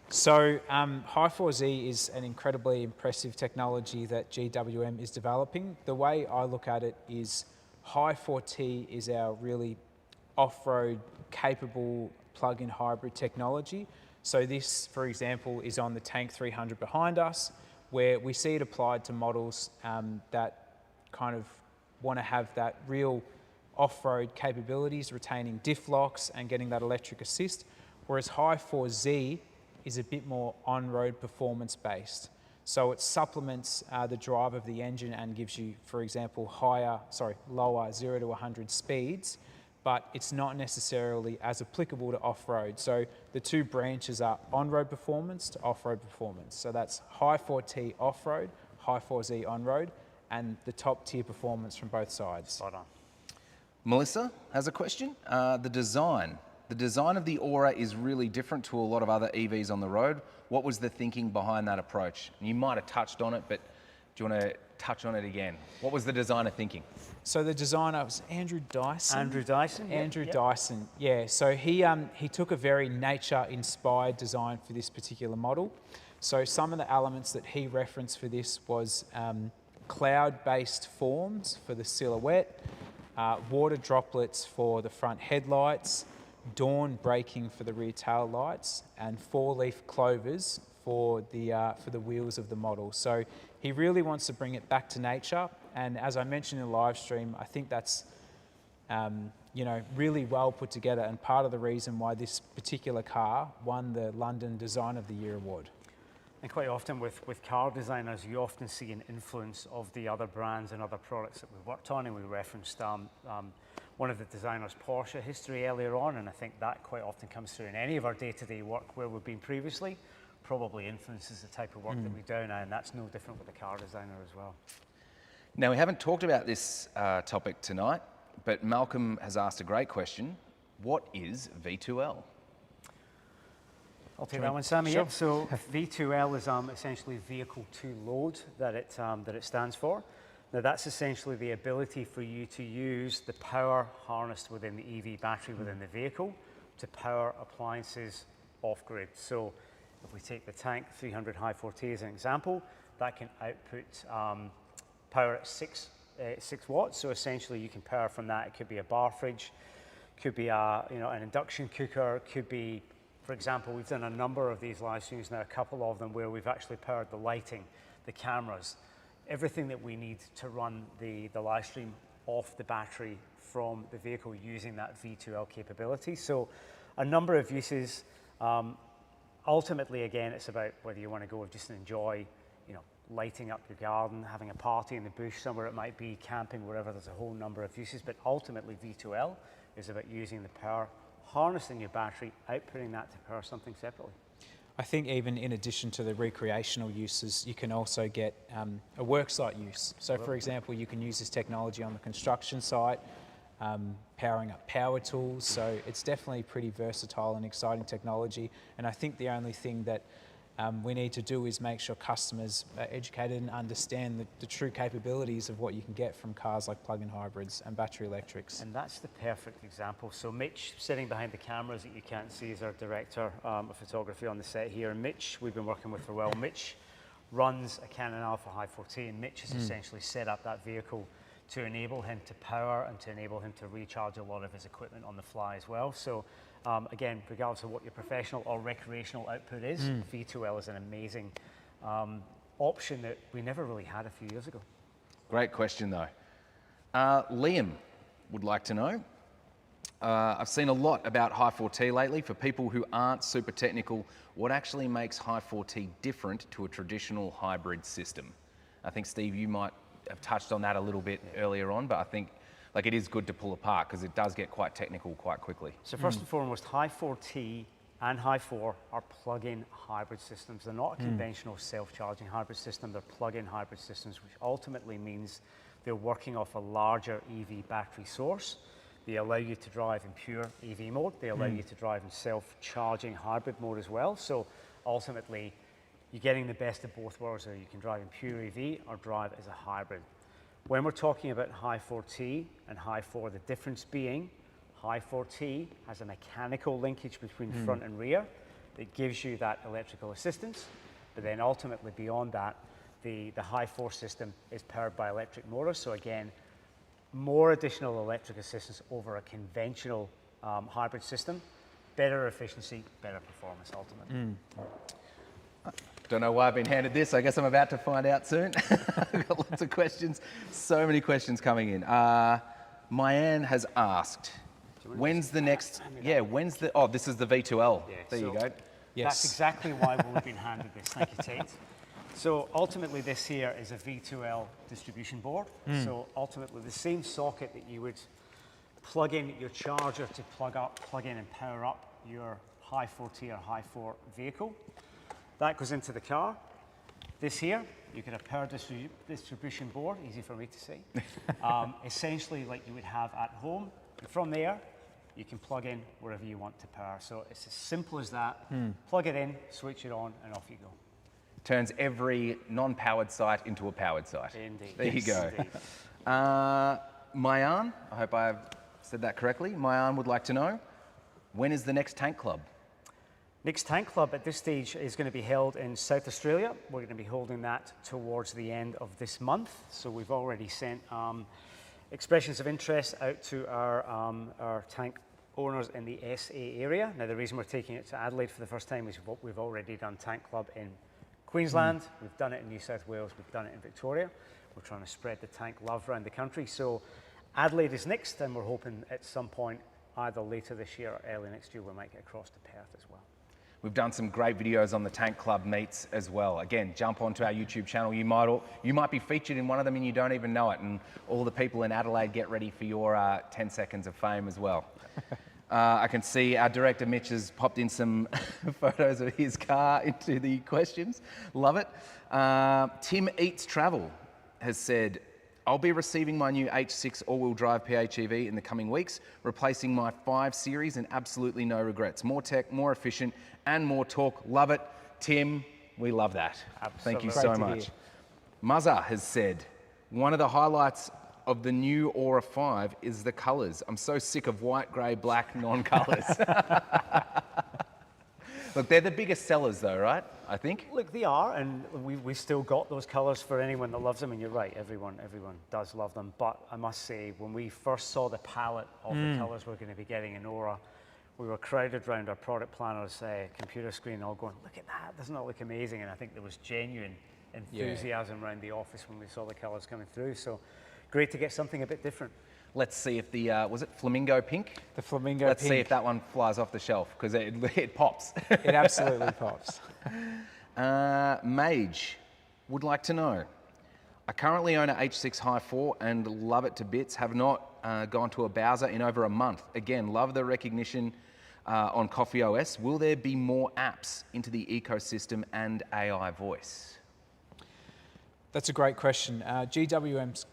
So Hi4Z is an incredibly impressive technology that GWM is developing. The way I look at it is Hi4-T is our really off-road capable plug-in hybrid technology. So this, for example, is on the Tank 300 behind us, where we see it applied to models that kind of want to have that real off-road capabilities, retaining diff locks and getting that electric assist, whereas Hi4Z is a bit more on-road performance based. So it supplements the drive of the engine and gives you, for example, lower 0 to 100 speeds, but it's not necessarily as applicable to off-road. So the two branches are on-road performance to off-road performance. So that's Hi4-T off-road, Hi4Z on-road, and the top tier performance from both sides. Spot on. Melissa has a question. The design of the Aura is really different to a lot of other EVs on the road. What was the thinking behind that approach? You might have touched on it, but do you want to touch on it again? What was the designer thinking? So the designer was Andrew Dyson. Andrew Dyson? Andrew Dyson, yeah. So he took a very nature-inspired design for this particular model. So some of the elements that he referenced for this was cloud-based forms for the silhouette, water droplets for the front headlights, dawn braking for the rear tail lights, and four-leaf clovers for the wheels of the model. So he really wants to bring it back to nature, and as I mentioned in the live stream, I think that's really well put together, and part of the reason why this particular car won the London Design of the Year award. And quite often with car designers, you often see an influence of the other brands and other products that we've worked on, and we referenced one of the designers' Porsche history earlier on, and I think that quite often comes through in any of our day-to-day work where we've been previously, probably influences the type of work that we do now, and that's no different with the car designer as well. Now, we haven't talked about this topic tonight, but Malcolm has asked a great question. What is V2L? I'll take that one, Sammy. Sure. Yep. So V2L is essentially vehicle to load that it stands for. Now that's essentially the ability for you to use the power harnessed within the EV battery within the vehicle to power appliances off-grid. So if we take the Tank 300 Hi4-T as an example, that can output power at 6 watts. So essentially you can power from that. It could be a bar fridge, could be an induction cooker, could be, for example, we've done a number of these live streams now, a couple of them where we've actually powered the lighting, the cameras, everything that we need to run the live stream off the battery from the vehicle using that V2L capability. So a number of uses. Ultimately, again, it's about whether you want to go just enjoy, you know, lighting up your garden, having a party in the bush somewhere it might be, camping, wherever. There's a whole number of uses, but ultimately V2L is about using the power, harnessing your battery, outputting that to power something separately. I think even in addition to the recreational uses, you can also get a worksite use. So for example, you can use this technology on the construction site, powering up power tools. So it's definitely pretty versatile and exciting technology. And I think the only thing that we need to do is make sure customers are educated and understand the true capabilities of what you can get from cars like plug-in hybrids and battery electrics. And that's the perfect example. So Mitch, sitting behind the cameras that you can't see, is our director of photography on the set here. And Mitch, we've been working with for a while. Mitch runs a Cannon Alpha Hi4-T, and Mitch has essentially set up that vehicle to enable him to power and to enable him to recharge a lot of his equipment on the fly as well. So again, regardless of what your professional or recreational output is, V2L is an amazing option that we never really had a few years ago. Great question though. Liam would like to know, I've seen a lot about Hi4-T lately. For people who aren't super technical, what actually makes Hi4-T different to a traditional hybrid system? I think, Steve, you might have touched on that a little bit earlier on, but I think like it is good to pull apart because it does get quite technical quite quickly. So first and foremost, Hi4-T and Hi4 are plug-in hybrid systems. They're not a conventional self-charging hybrid system. They're plug-in hybrid systems, which ultimately means they're working off a larger EV battery source. They allow you to drive in pure EV mode. They allow you to drive in self-charging hybrid mode as well. So ultimately, you're getting the best of both worlds, so you can drive in pure EV or drive as a hybrid. When we're talking about Hi4-T and Hi4, the difference being Hi4-T has a mechanical linkage between front and rear that gives you that electrical assistance, but then ultimately beyond that, the Hi4 system is powered by electric motors. So again, more additional electric assistance over a conventional hybrid system, better efficiency, better performance ultimately. Don't know why I've been handed this. I guess I'm about to find out soon. I've got lots of questions. So many questions coming in. Mayanne has asked, when's the next, oh, this is the V2L. Yeah, there you so go. Yes. That's exactly why we've been handed this. Thank you, Tate. So ultimately this here is a V2L distribution board. So ultimately the same socket that you would plug in your charger to plug in and power up your Hi4-T or Hi4 vehicle. That goes into the car. This here, you get a power distribution board, easy for me to say. Essentially like you would have at home. And from there, you can plug in wherever you want to power. So it's as simple as that. Plug it in, switch it on, and off you go. Turns every non-powered site into a powered site. Indeed. There you go. Indeed. Mayanne, I hope I've said that correctly. Mayanne would like to know, when is the next tank club? Next Tank Club at this stage is going to be held in South Australia. We're going to be holding that towards the end of this month. So we've already sent expressions of interest out to our tank owners in the SA area. Now the reason we're taking it to Adelaide for the first time is we've already done Tank Club in Queensland, we've done it in New South Wales, we've done it in Victoria. We're trying to spread the tank love around the country. So Adelaide is next, and we're hoping at some point, either later this year or early next year, we might get across to Perth as well. We've done some great videos on the Tank Club meets as well. Again, jump onto our YouTube channel. You might be featured in one of them and you don't even know it. And all the people in Adelaide, get ready for your 10 seconds of fame as well. I can see our director Mitch has popped in some photos of his car into the questions. Love it. Tim Eats Travel has said, I'll be receiving my new H6 all-wheel drive PHEV in the coming weeks, replacing my 5 Series and absolutely no regrets. More tech, more efficient, and more torque. Love it. Tim, we love that. Thank you so much. Muzza has said, one of the highlights of the new Aura 5 is the colours. I'm so sick of white, grey, black, non-colours. Look, they're the biggest sellers though, right? I think. Look, they are, and we've still got those colours for anyone that loves them, and you're right, everyone does love them. But I must say, when we first saw the palette of the colours we're going to be getting in Aura, we were crowded around our product planner's computer screen, all going, look at that, doesn't that look amazing? And I think there was genuine enthusiasm around the office when we saw the colours coming through. So great to get something a bit different. Let's see if the, was it flamingo pink? The flamingo Let's pink. see if that one flies off the shelf, because it pops. It absolutely pops. Mage would like to know, I currently own a H6 Hi4 and love it to bits. Have not gone to a Bowser in over a month. Again, love the recognition on Coffee OS. Will there be more apps into the ecosystem and AI voice? That's a great question. GWM's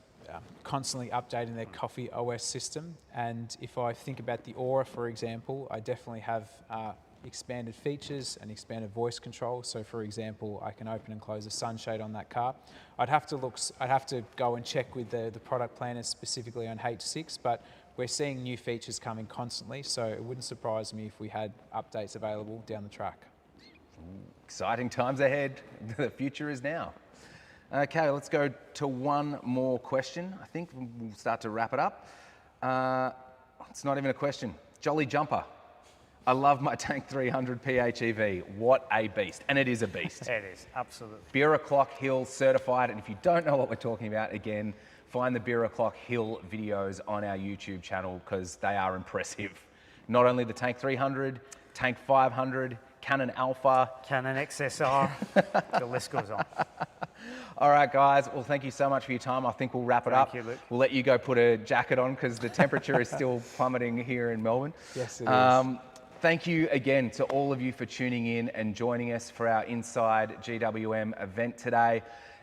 constantly updating their Coffee OS system, and if I think about the Aura, for example, I definitely have expanded features and expanded voice control. So for example, I can open and close a sunshade on that car. I'd have to go and check with the product planners specifically on H6, but we're seeing new features coming constantly, so it wouldn't surprise me if we had updates available down the track. Exciting times ahead. The future is now. Okay, let's go to one more question. I think we'll start to wrap it up. It's not even a question. Jolly Jumper. I love my Tank 300 PHEV. What a beast. And it is a beast. It is, absolutely. Beer O'Clock Hill certified. And if you don't know what we're talking about, again, find the Beer O'Clock Hill videos on our YouTube channel, because they are impressive. Not only the Tank 300, Tank 500, Cannon Alpha. Cannon XSR, the list goes on. All right, guys. Well, thank you so much for your time. I think we'll wrap it up. Thank you, Luke. We'll let you go put a jacket on, because the temperature is still plummeting here in Melbourne. Yes, it is. Thank you again to all of you for tuning in and joining us for our Inside GWM event today.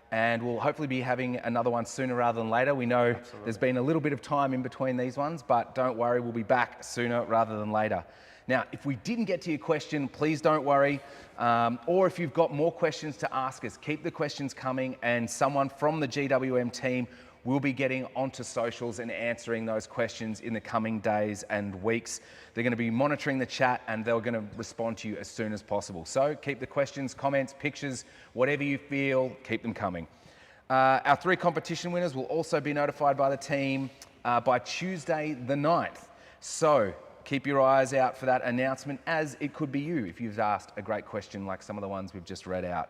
And we'll hopefully be having another one sooner rather than later. We know there's been a little bit of time in between these ones, but don't worry, we'll be back sooner rather than later. Now, if we didn't get to your question, please don't worry. Or if you've got more questions to ask us, keep the questions coming, and someone from the GWM team will be getting onto socials and answering those questions in the coming days and weeks. They're going to be monitoring the chat, and they're going to respond to you as soon as possible. So keep the questions, comments, pictures, whatever you feel, keep them coming. Our 3 competition winners will also be notified by the team by Tuesday the 9th. So keep your eyes out for that announcement, as it could be you if you've asked a great question like some of the ones we've just read out.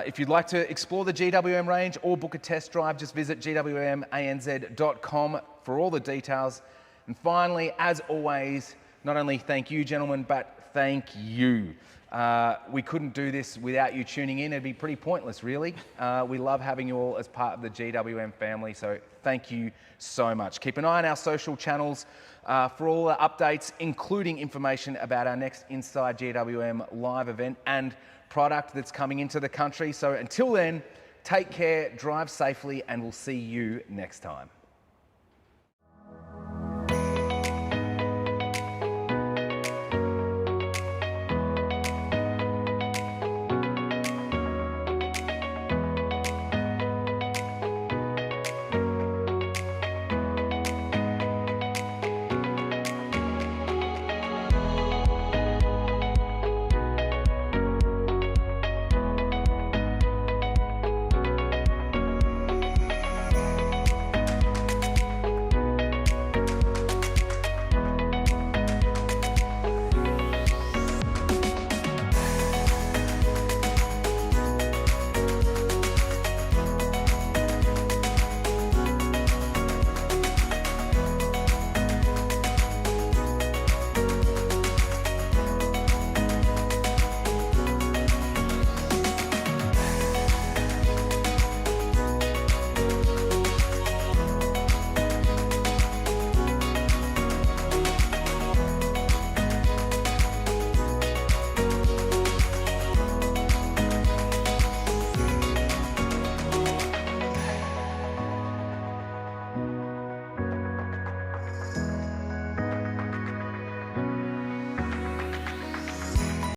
If you'd like to explore the GWM range or book a test drive, just visit gwmanz.com for all the details. And finally, as always, not only thank you, gentlemen, but thank you. We couldn't do this without you tuning in. It'd be pretty pointless, really. We love having you all as part of the GWM family, so thank you so much. Keep an eye on our social channels for all the updates, including information about our next Inside GWM live event and product that's coming into the country. So until then, take care, drive safely, and we'll see you next time.